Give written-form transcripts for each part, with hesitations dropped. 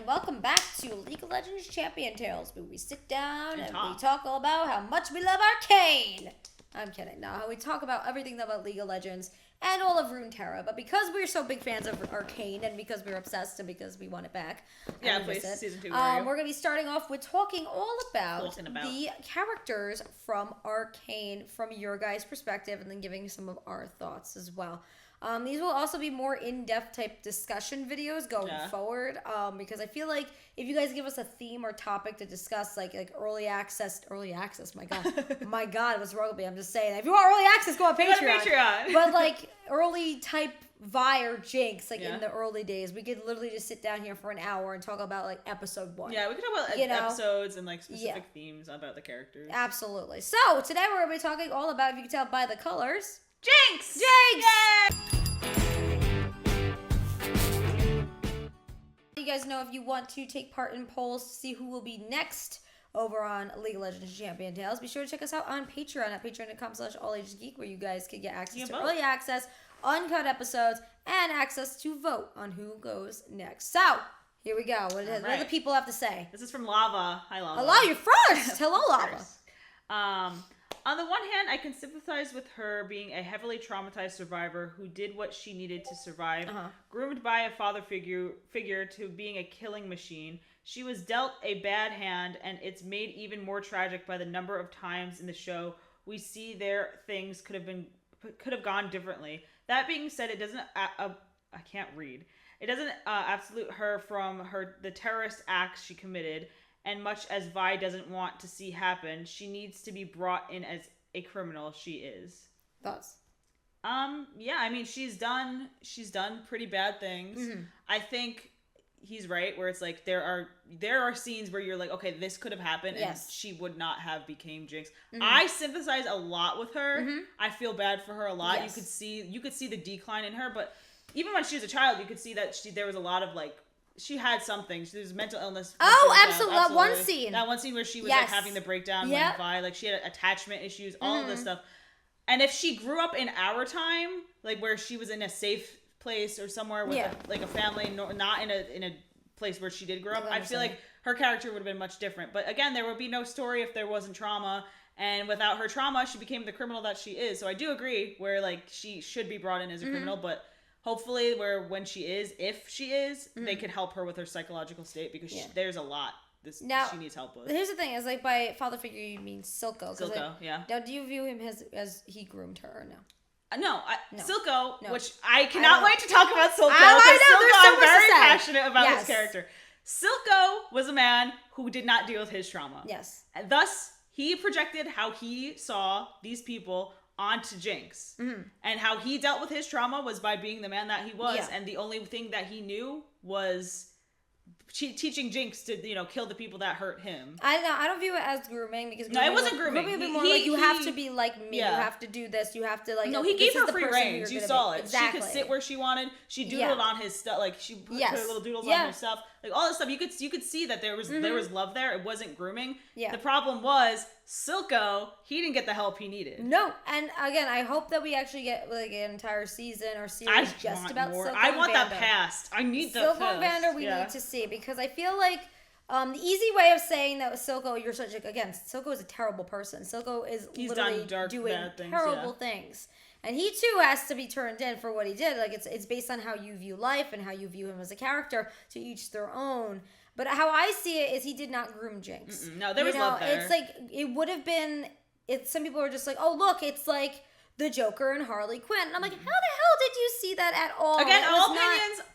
welcome back to League of Legends Champion Tales, where we sit down and we talk all about how much we love Arcane. I'm kidding. No, how we talk about everything about League of Legends and all of Runeterra. But because we're so big fans of Arcane and because we're obsessed and because we want it back, please, season 2. We're going to be starting off with talking all about the characters from Arcane from your guys' perspective, and then giving some of our thoughts as well. These will also be more in-depth type discussion videos going forward, because I feel like if you guys give us a theme or topic to discuss, like early access, my God, what's wrong with me? I'm just saying, if you want early access, go on Patreon. But like early type Vi or Jinx, in the early days, we could literally just sit down here for an hour and talk about like episode 1. Yeah, we could talk about episodes and like specific themes about the characters. Absolutely. So today we're going to be talking all about, if you can tell by the colors, Jinx! Yay! You guys know if you want to take part in polls to see who will be next over on League of Legends Champion Tales, be sure to check us out on Patreon at patreon.com/AAOG, where you guys can get access to early access, uncut episodes, and access to vote on who goes next. So, here we go. What do the people have to say? This is from Lava. Hi, Lava. Hello, you're first! Hello, Lava. On the one hand, I can sympathize with her being a heavily traumatized survivor who did what she needed to survive, groomed by a father figure to being a killing machine. She was dealt a bad hand, and it's made even more tragic by the number of times in the show we see there things could have gone differently. That being said, it doesn't I can't read. It doesn't absolute her from the terrorist acts she committed. And much as Vi doesn't want to see happen, she needs to be brought in as a criminal. She is. Thoughts? Yeah, I mean, she's done pretty bad things. Mm-hmm. I think he's right, where it's like there are scenes where you're like, okay, this could have happened, and she would not have became Jinx. Mm-hmm. I sympathize a lot with her. Mm-hmm. I feel bad for her a lot. Yes. You could see the decline in her, but even when she was a child, you could see that there was a lot of like. She had something. There's mental illness. Absolutely. That one scene where she was like having the breakdown with Vi. Like she had attachment issues, all of this stuff. And if she grew up in our time, like where she was in a safe place or somewhere with a family, not in a place where she did grow up, I feel like her character would have been much different. But again, there would be no story if there wasn't trauma. And without her trauma, she became the criminal that she is. So I do agree where like she should be brought in as a criminal, but hopefully when she is, if she is, they can help her with her psychological state, because there's a lot she needs help with. Here's the thing, is like by father figure you mean Silco. Silco, yeah. Now do you view him as he groomed her or no? No. Silco, which I cannot wait to talk about Silco. I'm very passionate about this character. Silco was a man who did not deal with his trauma. Yes. And thus, he projected how he saw these people onto Jinx. Mm-hmm. And how he dealt with his trauma was by being the man that he was, and the only thing that he knew was teaching Jinx to, kill the people that hurt him. I don't view it as grooming, because it wasn't grooming. Grooming would be more like you have to be like me. Yeah. You have to do this. You have to like. No, he gave her free range. You saw it. Exactly. She could sit where she wanted. She doodled on his stuff. Like she put her little doodles on her stuff. Like all this stuff. You could see that there was love there. It wasn't grooming. Yeah. The problem was Silco. He didn't get the help he needed. No, and again, I hope that we actually get like an entire season or series just about Silco. I want that past. I need that Silco and Vander. We need to see, because I feel like the easy way of saying that with Silco, you're such Silco is a terrible person. Silco is literally doing terrible things. And he too has to be turned in for what he did. Like it's based on how you view life and how you view him as a character, to each their own. But how I see it is he did not groom Jinx. No, there was love there. It's like it would have been. Some people are just like, oh look, it's like the Joker and Harley Quinn. And I'm like, how the hell did you see that at all? Again,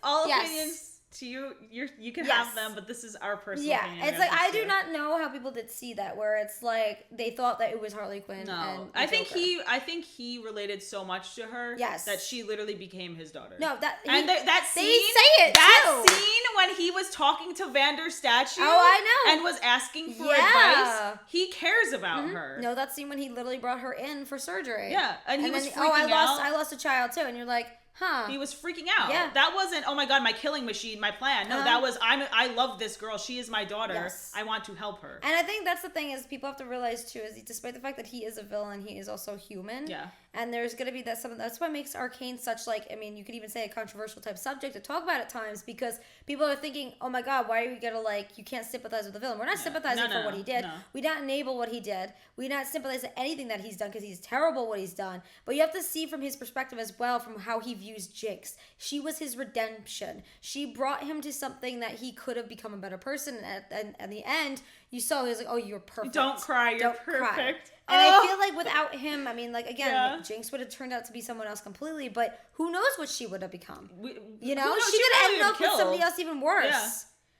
all opinions. To you can have them, but this is our personal opinion. It's like I do not know how people did see that, where it's like they thought that it was Harley Quinn. No, I think he related so much to her that she literally became his daughter. No, that scene. They say it that scene when he was talking to Vander's statue. Oh, I know. And was asking for advice. He cares about her. No, that scene when he literally brought her in for surgery. Yeah, and he was freaking out. I lost a child too, and you're like. Huh. He was freaking out. Yeah. That wasn't, oh my God, my killing machine, my plan. No, that was, I love this girl. She is my daughter. Yes. I want to help her. And I think that's the thing is people have to realize too, is despite the fact that he is a villain, he is also human. Yeah. And there's going to be that's what makes Arcane such, like, I mean, you could even say a controversial type subject to talk about at times, because people are thinking, oh my God, why are you going to, like, you can't sympathize with the villain. We're not sympathizing for what he did. No. We not enable what he did. We not sympathize with anything that he's done, because he's terrible what he's done. But you have to see from his perspective as well, from how he views Jinx. She was his redemption. She brought him to something that he could have become a better person. And at the end, you saw he was like, oh, you're perfect. Don't cry, you're perfect. Cry. And I feel like without him, I mean, like, again, Jinx would have turned out to be someone else completely, but who knows what she would have become? You know, she could have ended up with somebody else even worse. Yeah.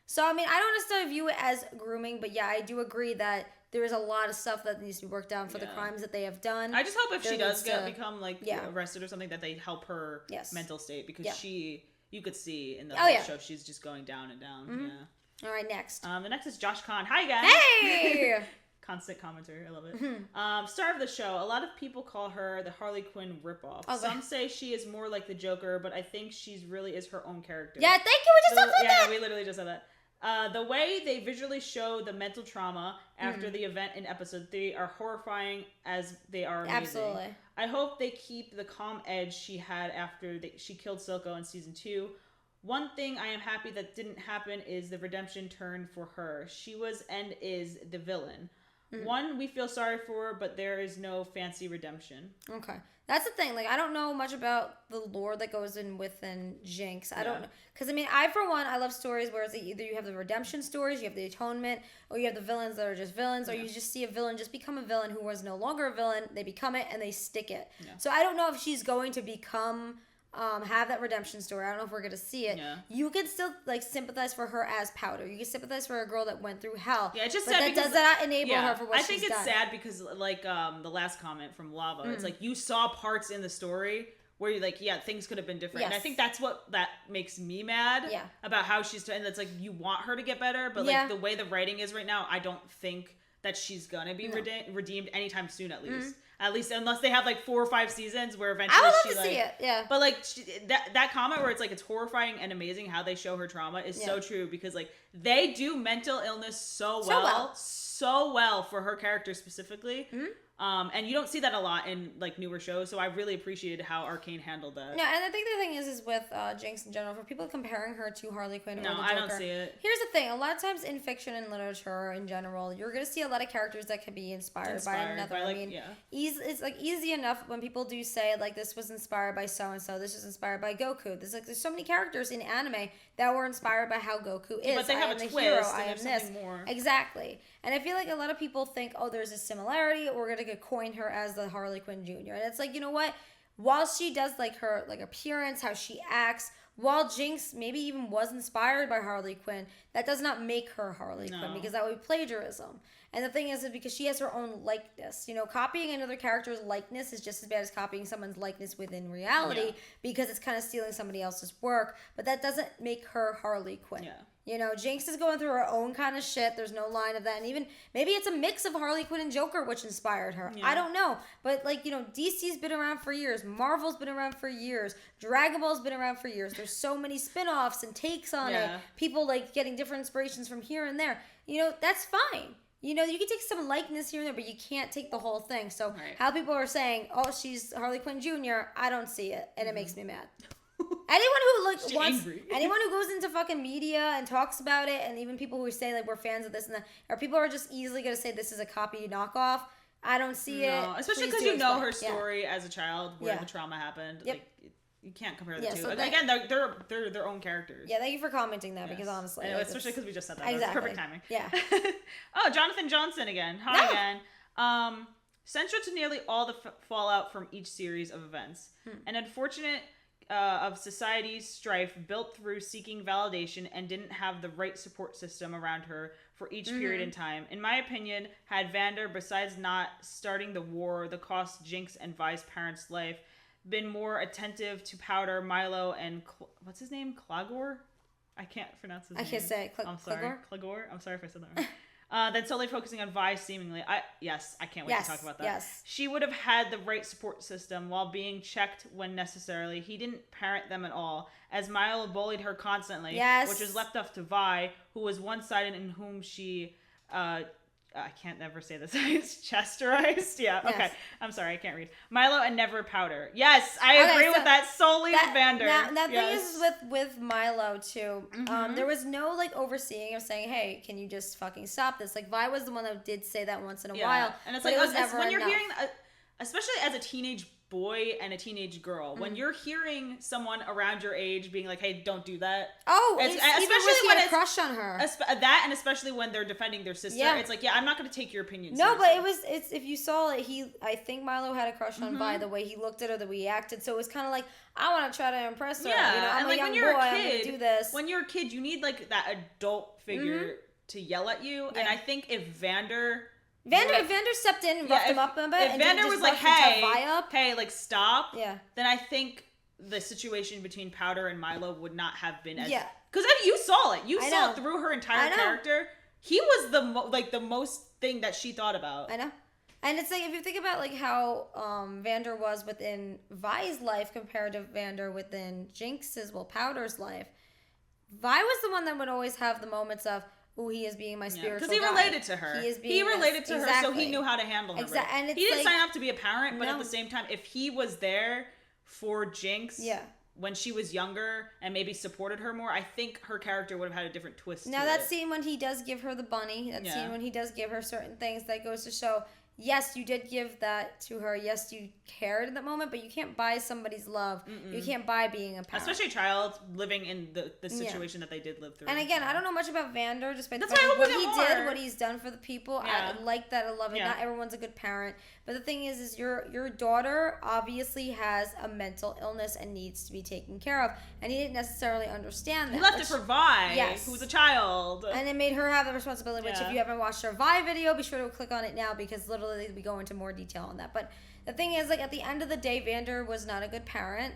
So, I mean, I don't necessarily view it as grooming, but yeah, I do agree that there is a lot of stuff that needs to be worked out for the crimes that they have done. I just hope if she does become, like, arrested or something, that they help her mental state, because you could see in the show, she's just going down and down. Mm-hmm. Yeah. All right, next. The next is Josh Kahn. Hi, guys. Hey! Constant commenter. I love it. Star of the show. A lot of people call her the Harley Quinn ripoff. Okay. Some say she is more like the Joker, but I think she's really is her own character. Yeah, thank you. We just talked about that. Yeah, we literally just said that. The way they visually show the mental trauma after the event in episode 3 are horrifying as they are amazing. Absolutely. I hope they keep the calm edge she had after she killed Silco in season 2. One thing I am happy that didn't happen is the redemption turn for her. She was and is the villain. One we feel sorry for, but there is no fancy redemption. Okay. That's the thing. Like, I don't know much about the lore that goes in within Jinx. I don't know. Because, I mean, I love stories where it's like either you have the redemption stories, you have the atonement, or you have the villains that are just villains, or you just see a villain just become a villain who was no longer a villain. They become it, and they stick it. Yeah. So I don't know if she's going to become... have that redemption story. I don't know if we're gonna see it. Yeah. You can still, like, sympathize for her as Powder. You can sympathize for a girl that went through hell. Yeah, it's just but sad that because, does not enable her for what she's done. I think it's sad because, like, the last comment from Lava, it's like you saw parts in the story where you're like, yeah, things could have been different. Yes. And I think that's what that makes me mad about how she's and it's like you want her to get better, but like the way the writing is right now, I don't think that she's gonna be redeemed anytime soon, at least. At least unless they have like 4 or 5 seasons where eventually I would love to see it, yeah. But like that comment where it's like it's horrifying and amazing how they show her trauma is so true, because like they do mental illness so well for her character specifically. Mm-hmm. And you don't see that a lot in like newer shows, so I really appreciated how Arcane handled that. No, and I think the thing is with Jinx in general, for people comparing her to Harley Quinn or the Joker, I don't see it. Here's the thing: a lot of times in fiction and literature in general, you're gonna see a lot of characters that can be inspired by another. Like, I mean, it's like easy enough when people do say like this was inspired by so and so, this was inspired by Goku. There's so many characters in anime that were inspired by how Goku is. But they have a twist. Hero, I am this. More. Exactly. And I feel like a lot of people think, oh, there's a similarity, or we're gonna coin her as the Harley Quinn Jr. And it's like, you know what? While she does like her like appearance, how she acts, while Jinx maybe even was inspired by Harley Quinn, that does not make her Harley Quinn, because that would be plagiarism. And the thing is because she has her own likeness. You know, copying another character's likeness is just as bad as copying someone's likeness within reality, because it's kind of stealing somebody else's work. But that doesn't make her Harley Quinn. Yeah. You know, Jinx is going through her own kind of shit. There's no line of that. And even, maybe it's a mix of Harley Quinn and Joker which inspired her. Yeah. I don't know. But, like, you know, DC's been around for years. Marvel's been around for years. Dragon Ball's been around for years. There's so many spin-offs and takes on it. People, like, getting different inspirations from here and there. You know, that's fine. You know, you can take some likeness here and there, but you can't take the whole thing. So, how people are saying, oh, she's Harley Quinn Jr., I don't see it. And it makes me mad. Anyone who goes into fucking media and talks about it, and even people who say like we're fans of this and that, or people are just easily gonna say this is a copy knockoff. I don't see it. Especially because you know her story as a child, where the trauma happened. Yep. Like, you can't compare the two. So again, they're their own characters. Yeah, thank you for commenting that, because honestly, like, especially because we just said that. Exactly. Perfect timing. Yeah. Oh, Jonathan Johnson again. Hi again. Central to nearly all the fallout from each series of events, an unfortunate of society's strife built through seeking validation and didn't have the right support system around her for each period in time. In my opinion, had Vander, besides not starting the war that cost Jinx and Vi's parents' life, been more attentive to Powder, Milo, and what's his name? Clagor? I can't pronounce his name. I can't say it. I'm sorry. Clagor? I'm sorry if I said that wrong. Then solely focusing on Vi seemingly. I can't wait to talk about that. Yes. She would have had the right support system while being checked when necessarily. He didn't parent them at all, as Milo bullied her constantly, which was left up to Vi, who was one-sided and whom she I can't never say this. Chesterized? Yeah, okay. Yes. I'm sorry, I can't read. Milo and never powder. Yes, I agree with that solely with Vander. Now thing is with Milo, too. Mm-hmm. There was no, like, overseeing of saying, hey, can you just fucking stop this? Like, Vi was the one that did say that once in a while. And it's like, when you're hearing, especially as a teenage boy and a teenage girl, when you're hearing someone around your age being like, hey, don't do that. Especially when it's a crush on her. That, and especially when they're defending their sister, it's like, I'm not going to take your opinion seriously. No, but it's if you saw it, I think Milo had a crush on Vi, the way he looked at her, the way he acted, so it was kind of like, I want to try to impress her. Yeah, I'm a young boy, I'm going to do this. When you're a kid, you need, like, that adult figure to yell at you, and I think if Vander stepped in and roughed him up a bit. If Vander was like, hey, like, stop. Yeah. Then I think the situation between Powder and Milo would not have been as. Yeah. Because you saw it. You saw it through her entire character. He was the most thing that she thought about. I know. And it's like, if you think about, like, how Vander was within Vi's life compared to Vander within Jinx's, Powder's life, Vi was the one that would always have the moments of, ooh, he is being my spiritual guide. Because he related to her. He related to her, so he knew how to handle her. Exactly. And he didn't sign up to be a parent, but at the same time, if he was there for Jinx when she was younger and maybe supported her more, I think her character would have had a different twist. Now, that scene when he does give her the bunny, scene when he does give her certain things, that goes to show, yes, you did give that to her. Yes, you cared in that moment, but you can't buy somebody's love. You can't buy being a parent. Especially a child living in the situation that they did live through. And again, I don't know much about Vander, just by what he did, what he's done for the people. I like that. I love it. Not everyone's a good parent. But the thing is your daughter obviously has a mental illness and needs to be taken care of. And he didn't necessarily understand that. He left it for Vi, who was a child. And it made her have the responsibility, which if you haven't watched her Vi video, be sure to click on it now, because literally we go into more detail on that. But the thing is, like, at the end of the day, Vander was not a good parent.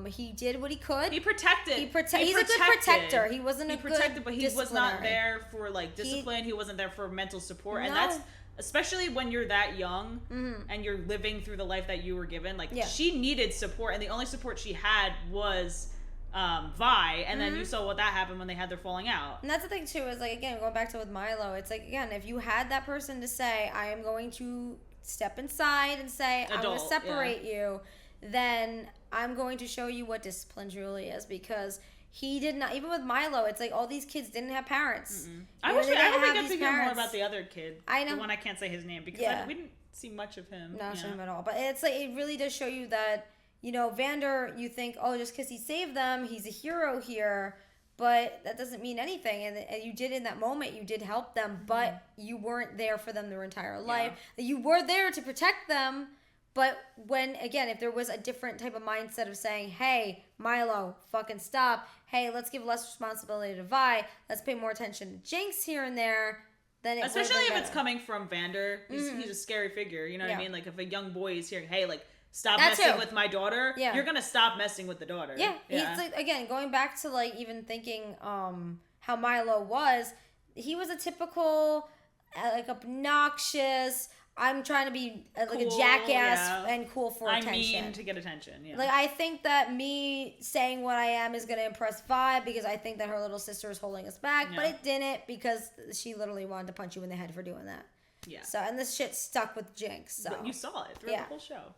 He did what he could. He protected. He's a good protector. He wasn't a good but he was not there for, like, discipline. He wasn't there for mental support. And that's, especially when you're that young and you're living through the life that you were given, like, she needed support. And the only support she had was Vi, and then you saw what that happened when they had their falling out. And that's the thing too, is, like, again, going back to with Milo, it's like, again, if you had that person to say, I am going to step inside and say, I'm going to separate you, then I'm going to show you what discipline truly is, because he did not, even with Milo, it's like all these kids didn't have parents. I wish we get to hear more about the other kid. I know. The one I can't say his name, because we didn't see much of him. Not him at all. But it's like, it really does show you that, you know, Vander, you think, oh, just because he saved them, he's a hero here, but that doesn't mean anything. And you did in that moment, you did help them, but you weren't there for them their entire life. You were there to protect them, but when, again, if there was a different type of mindset of saying, hey, Milo, fucking stop. Hey, let's give less responsibility to Vi. Let's pay more attention to Jinx here and there. Then especially if it's coming from Vander. He's a scary figure. You know what I mean? Like, if a young boy is hearing, hey, like, stop messing with my daughter, you're gonna stop messing with the daughter. He's like, again, going back to, like, even thinking how Milo was, he was a typical, like, obnoxious, I'm trying to be like cool, a jackass and cool for attention. I mean to get attention, Like, I think that me saying what I am is going to impress Vi, because I think that her little sister is holding us back, but it didn't, because she literally wanted to punch you in the head for doing that. Yeah. So, and this shit stuck with Jinx. So. But you saw it through the whole show.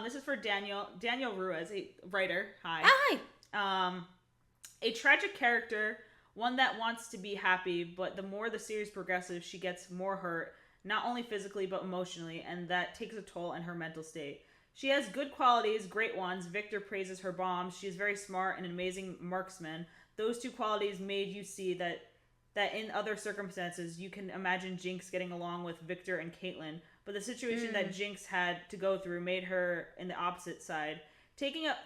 This is for Daniel Ruiz, a writer. Hi. Hi. A tragic character, one that wants to be happy, but the more the series progresses, she gets more hurt, not only physically but emotionally, and that takes a toll on her mental state. She has good qualities, great ones. Victor praises her bombs. She is very smart and an amazing marksman. Those two qualities made you see that in other circumstances, you can imagine Jinx getting along with Victor and Caitlyn, but the situation that Jinx had to go through made her in the opposite side.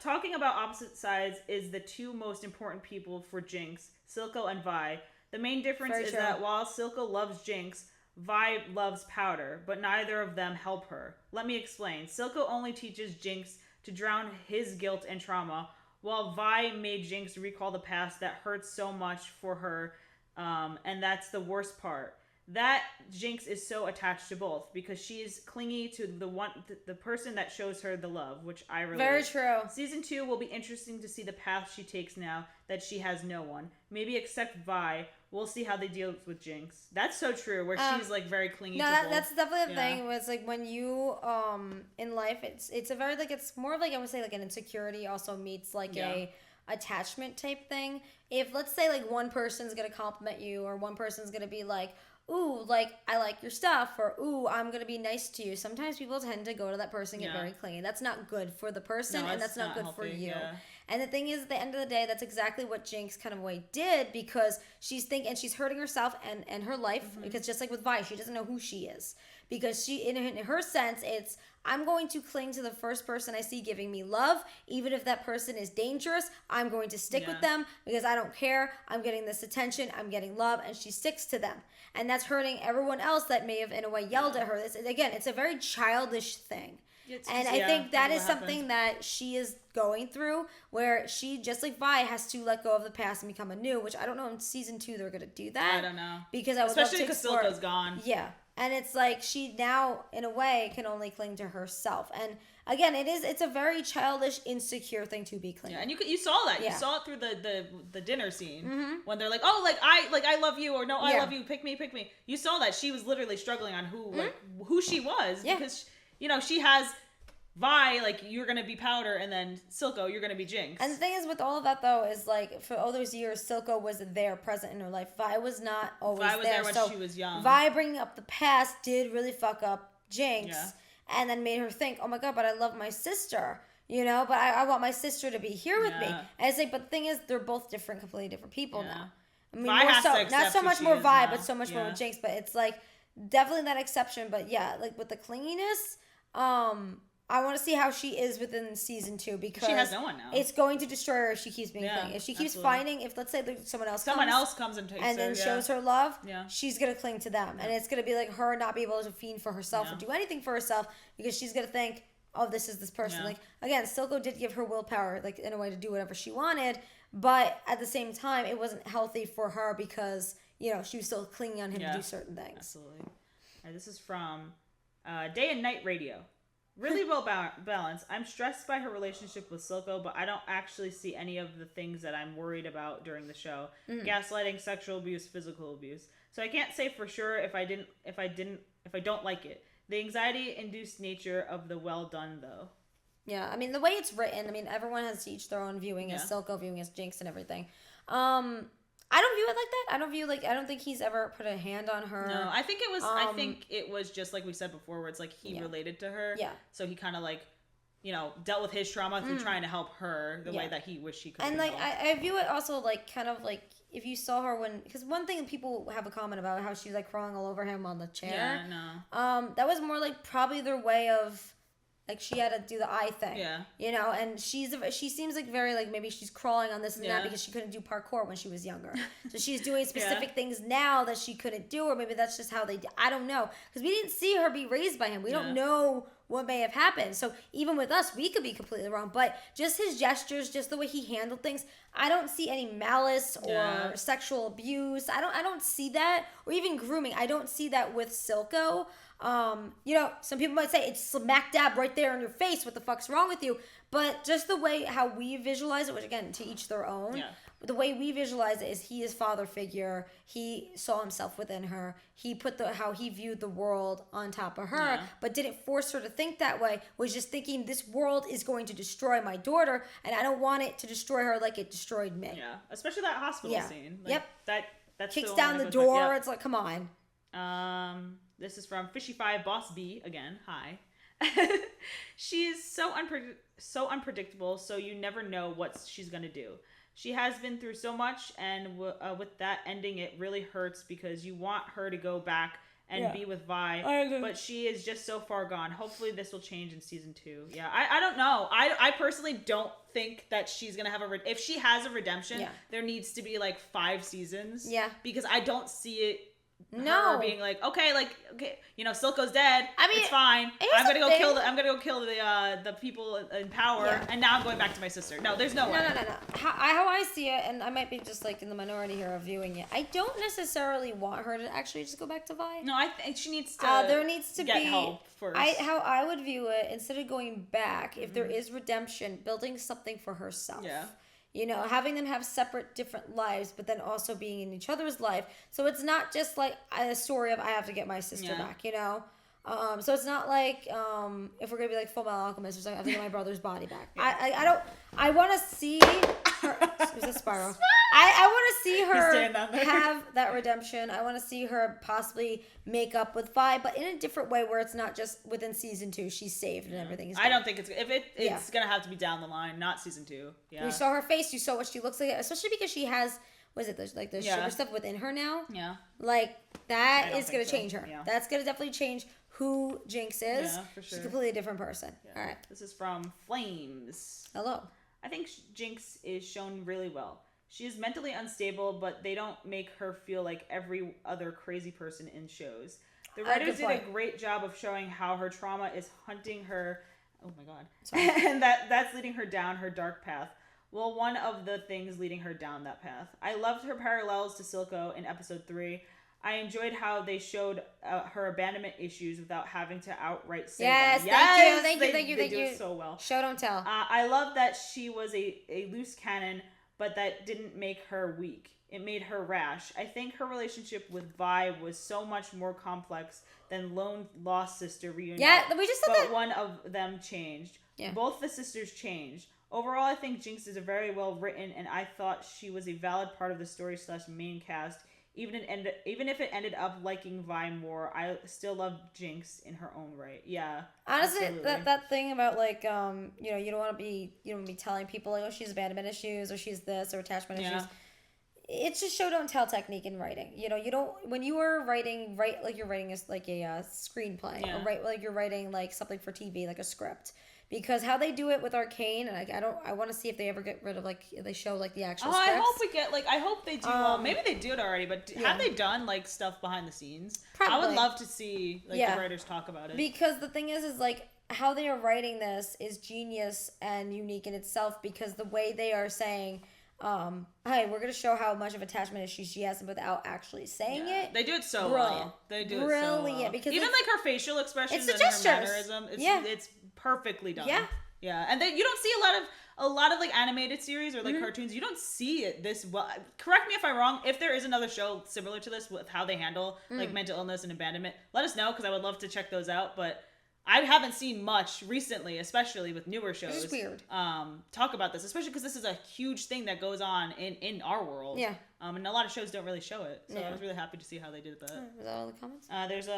Talking about opposite sides is the two most important people for Jinx, Silco and Vi. The main difference is that while Silco loves Jinx, Vi loves Powder, but neither of them help her. Let me explain. Silco only teaches Jinx to drown his guilt and trauma, while Vi made Jinx recall the past that hurts so much for her, and that's the worst part. that Jinx is so attached to both because she's clingy to the person that shows her the love, which I relate. Very true. Season 2 will be interesting to see the path she takes now that she has no one. Maybe except Vi. We'll see how they deal with Jinx. That's so true, where she's like very clingy to both. That's definitely the thing. Was like when you in life, it's a very like it's more of like I would say like an insecurity also meets like a attachment type thing. If let's say like one person's gonna compliment you or one person's gonna be like, ooh, like I like your stuff, or ooh, I'm gonna be nice to you. Sometimes people tend to go to that person and get very clingy. That's not good for the person, and that's not good healthy, for you. Yeah. And the thing is, at the end of the day, that's exactly what Jinx kind of way did, because she's thinking and she's hurting herself and her life, because just like with Vi, she doesn't know who she is, because she in her sense it's, I'm going to cling to the first person I see giving me love, even if that person is dangerous. I'm going to stick with them because I don't care. I'm getting this attention. I'm getting love, and she sticks to them. And that's hurting everyone else that may have, in a way, yelled at her. This again, it's a very childish thing. And I think that is something that she is going through, where she, just like Vi, has to let go of the past and become anew, which I don't know in season 2 they're going to do that. I don't know. Because I would especially love to because Silco's gone. Yeah. And it's like she now, in a way, can only cling to herself. And again, it's a very childish, insecure thing to be clinging. Yeah, and you saw that. You saw it through the dinner scene when they're like, "Oh, I love you," or "No, I love you. Pick me." You saw that she was literally struggling on who she was because she has Vi, like, you're gonna be Powder, and then Silco, you're gonna be Jinx. And the thing is with all of that though is like for all those years, Silco was there, present in her life. Vi was not always there. Vi was there when she was young. Vi bringing up the past did really fuck up Jinx, and then made her think, oh my god, but I love my sister. But I want my sister to be here with me. And it's like, but the thing is, they're both completely different people now. I mean, Vi not so much more Vi, but so much more with Jinx. But it's like definitely that exception. But yeah, like with the clinginess, I want to see how she is within season 2, because she has no one now. It's going to destroy her if she keeps being clingy. If she keeps finding, if let's say someone else comes and takes and then shows her love, yeah, she's gonna cling to them, and it's gonna be like her not be able to fend for herself or do anything for herself, because she's gonna think, oh, this is this person. Like again, Silco did give her willpower, like in a way, to do whatever she wanted, but at the same time, it wasn't healthy for her because she was still clinging on him to do certain things. Absolutely. All right, this is from Day and Night Radio. Really well balanced. I'm stressed by her relationship with Silco, but I don't actually see any of the things that I'm worried about during the show. Gaslighting, sexual abuse, physical abuse. So I can't say for sure if I don't like it. The anxiety-induced nature of the well done, though. Yeah, I mean, the way it's written, I mean, everyone has each their own viewing as Silco, viewing as Jinx and everything. I don't view it like that. I don't think he's ever put a hand on her. No, I think it was just like we said before, where it's like he related to her. Yeah. So he kind of like, dealt with his trauma through trying to help her the way that he wished he could. And like, I view it also like kind of like if you saw her because one thing people have a comment about how she's like crawling all over him on the chair. Yeah, no. That was more like probably their way of. Like, she had to do the eye thing. Yeah. And she seems like very, like, maybe she's crawling on this and that because she couldn't do parkour when she was younger. So she's doing specific things now that she couldn't do, or maybe that's just how they do. I don't know. Because we didn't see her be raised by him. We don't know what may have happened. So even with us, we could be completely wrong. But just his gestures, just the way he handled things, I don't see any malice or sexual abuse. I don't see that. Or even grooming. I don't see that with Silco. Some people might say it's smack dab right there in your face. What the fuck's wrong with you? But just the way how we visualize it, which again, to each their own. Yeah. But the way we visualize it is he is father figure. He saw himself within her. He put how he viewed the world on top of her, but didn't force her to think that way. Was just thinking this world is going to destroy my daughter, and I don't want it to destroy her like it destroyed me. Yeah, especially that hospital scene. Like, that kicks down the door. It's like, come on. This is from Fishy5 Boss B again. Hi. She's so unpredictable, so you never know what she's gonna do. She has been through so much, and with that ending, it really hurts because you want her to go back and be with Vi, but she is just so far gone. Hopefully this will change in season 2. Yeah, I don't know. I personally don't think that she's gonna have if she has a redemption, there needs to be like 5 seasons. Yeah. Because I don't see it her being like, okay, Silco's dead. I mean, it's fine. I'm gonna go kill the people in power, and now I'm going back to my sister. No, there's no way. No. How I see it, and I might be just like in the minority here of viewing it. I don't necessarily want her to actually just go back to Vi. No, I think she needs to. There needs to get be help first. How I would view it, instead of going back, if there is redemption, building something for herself. Yeah. Having them have separate, different lives, but then also being in each other's life. So it's not just like a story of I have to get my sister back, So it's not like if we're gonna be like Full Metal Alchemist or something, I have to get my brother's body back. Yeah. I want to see her. It was a spiral. I want to see her have that redemption. I want to see her possibly make up with Vi, but in a different way where it's not just within season 2 she's saved and everything is. I don't think it's gonna have to be down the line, not season 2. Yeah. You saw her face. You saw what she looks like, especially because she has. Was it the sugar stuff within her now? Yeah. Like that is gonna change her. Yeah. That's gonna definitely change who Jinx is. Yeah, for sure. She's a completely different person. Yeah. All right. This is from Flames. Hello. I think Jinx is shown really well. She is mentally unstable, but they don't make her feel like every other crazy person in shows. The writers did a great job of showing how her trauma is hunting her. Oh my god. Sorry. And that's leading her down her dark path. Well, one of the things leading her down that path. I loved her parallels to Silco in episode 3. I enjoyed how they showed her abandonment issues without having to outright say them. Yes, thank you. They do it so well. Show, don't tell. I love that she was a loose cannon, but that didn't make her weak. It made her rash. I think her relationship with Vi was so much more complex than lone lost sister reunion. Yeah, we just said that. But one of them changed. Yeah. Both the sisters changed. Overall, I think Jinx is a very well written, and I thought she was a valid part of the story / main cast. Even if it ended up liking Vi more, I still love Jinx in her own right. Yeah. Honestly, that thing about like you don't want to be telling people like, oh, she's abandonment issues or she's this or attachment issues. It's just show don't tell technique in writing. You don't when you are writing like you're writing a screenplay or write like you're writing like something for TV like a script. Because how they do it with Arcane, and I want to see if they ever get rid of they show the actual scripts. I hope they do. Maybe they do it already, but have they done stuff behind the scenes? Probably. I would love to see the writers talk about it. Because the thing is how they are writing this is genius and unique in itself. Because the way they are saying, hey, we're gonna show how much of attachment issues she has without actually saying it. They do it so well. They do it so well. Because even her facial expressions and her mannerism, it's perfectly done. Yeah. And then you don't see a lot of animated series or cartoons. You don't see it this well. Correct me if I'm wrong. If there is another show similar to this with how they handle mental illness and abandonment, let us know because I would love to check those out. But I haven't seen much recently, especially with newer shows. It's weird. Talk about this, especially because this is a huge thing that goes on in our world. Yeah. And a lot of shows don't really show it. So I was really happy to see how they did that. Was that all the comments? There's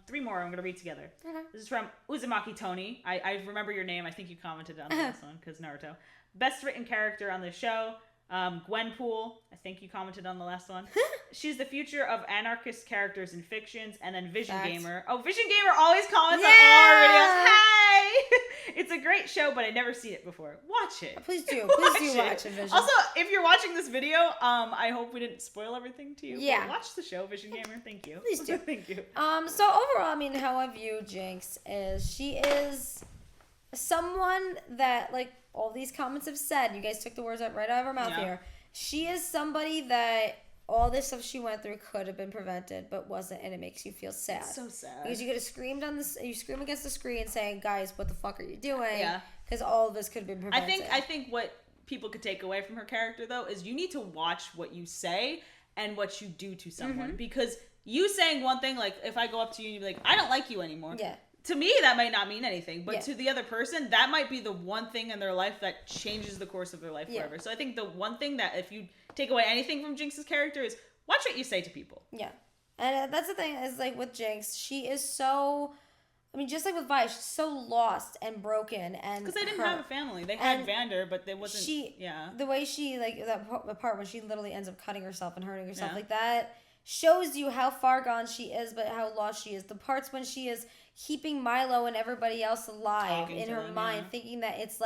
3 more I'm going to read together. Okay. This is from Uzumaki Tony. I remember your name. I think you commented on this one because Naruto. Best written character on the show. Gwenpool, I think you commented on the last one. She's the future of anarchist characters in fictions, and then Vision Gamer. Oh, Vision Gamer always comments on all our videos. Hey! It's a great show, but I'd never seen it before. Watch it. Please do. Please do watch it, Vision. Also, if you're watching this video, I hope we didn't spoil everything to you. Yeah. But watch the show, Vision Gamer. Thank you. Please do. Thank you. So overall, how I view Jinx is she is someone that all these comments have said. You guys took the words right out of her mouth here. She is somebody that all this stuff she went through could have been prevented, but wasn't, and it makes you feel sad. It's so sad. Because you could have screamed you scream against the screen saying, "Guys, what the fuck are you doing?" Yeah. Because all of this could have been prevented. I think what people could take away from her character though is you need to watch what you say and what you do to someone because you saying one thing if I go up to you and you be like, "I don't like you anymore." Yeah. To me, that might not mean anything, but to the other person, that might be the one thing in their life that changes the course of their life forever. So I think the one thing that if you take away anything from Jinx's character is watch what you say to people. Yeah. And that's the thing is with Jinx, she is so, just like with Vi, she's so lost and broken. And because they didn't have a family. They had Vander, but there wasn't, the way she, the part when she literally ends up cutting herself and hurting herself that shows you how far gone she is, but how lost she is. The parts when she is keeping Milo and everybody else alive in her mind, thinking that it's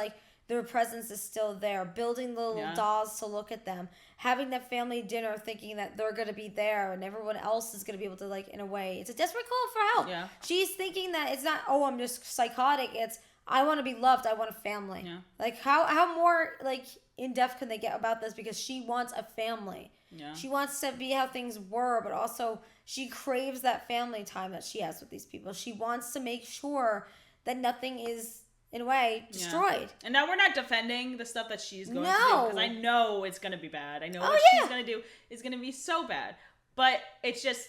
their presence is still there. Building the little dolls to look at them. Having that family dinner thinking that they're going to be there and everyone else is going to be able to, like, in a way. It's a desperate call for help. Yeah. She's thinking that it's not, I'm just psychotic. It's, I want to be loved. I want a family. Yeah. Like, how more, like, in-depth can they get about this? Because she wants a family. Yeah. She wants to be how things were, but also she craves that family time that she has with these people. She wants to make sure that nothing is, in a way, destroyed. Yeah. And now we're not defending the stuff that she's going to do, because I know it's going to be bad. I know what she's going to do is going to be so bad. But it's just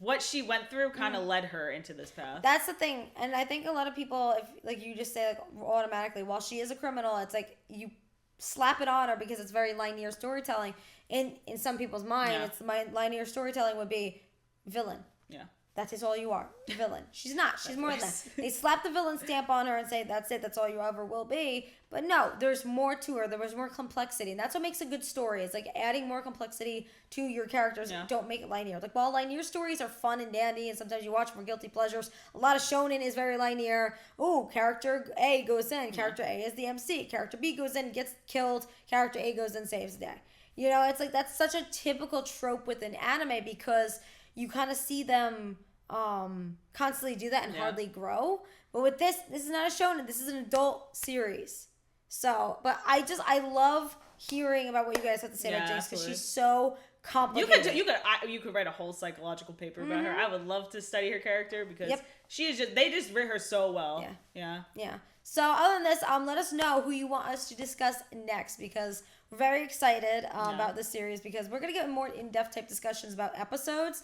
what she went through kind of led her into this path. That's the thing. And I think a lot of people, if like you just say, like, automatically, while she is a criminal, it's like you slap it on her because it's very linear storytelling. In some people's mind, it's my linear storytelling would be villain. Yeah. That is all you are. Villain. She's not. She's more than that. They slap the villain stamp on her and say, that's it. That's all you ever will be. But no, there's more to her. There was more complexity. And that's what makes a good story. It's like adding more complexity to your characters. Yeah. Don't make it linear. Like, while linear stories are fun and dandy, and sometimes you watch them for guilty pleasures, a lot of shonen is very linear. Oh, character A goes in. Character A is the MC. Character B goes in, gets killed. Character A goes in, saves the day. You know, it's like that's such a typical trope within anime because you kind of see them constantly do that and hardly grow. But with this is not a shonen. This is an adult series. So, but I love hearing about what you guys have to say about Jinx because she's so complicated. You could write a whole psychological paper about her. I would love to study her character because she is they just write her so well. Yeah. So other than this, let us know who you want us to discuss next because we're very excited about this series because we're gonna get more in-depth type discussions about episodes.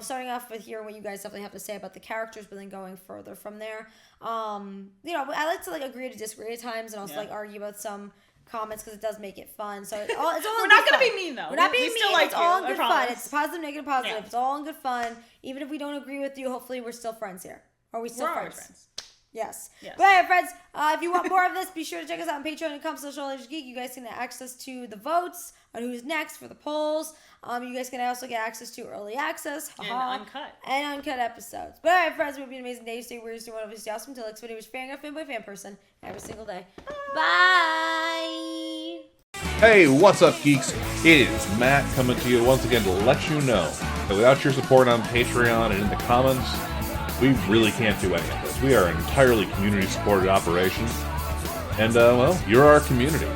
Starting off with hearing what you guys definitely have to say about the characters, but then going further from there. You know, I like to like agree to disagree at times and also like argue about some comments because it does make it fun. So it's all we're not gonna be mean though. We're not being mean. Still like it's all in good fun. It's positive, negative, positive. Yeah. It's all in good fun. Even if we don't agree with you, hopefully we're still friends here. Are we still friends? Yes. But anyway, friends, if you want more of this, be sure to check us out on Patreon.com/AAOG. You guys can get access to the votes on who's next for the polls. You guys can also get access to early access. And uncut episodes. But alright, friends, it would be an amazing day. Stay weird, stay wonderful, stay awesome. Until next video, which fanboy, fan person every single day. Bye! Hey, what's up, geeks? It is Matt coming to you once again to let you know that without your support on Patreon and in the comments, we really can't do any of this. We are an entirely community-supported operation. And, well, you're our community.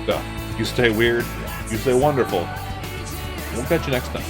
So, you stay weird, you stay wonderful. We'll catch you next time.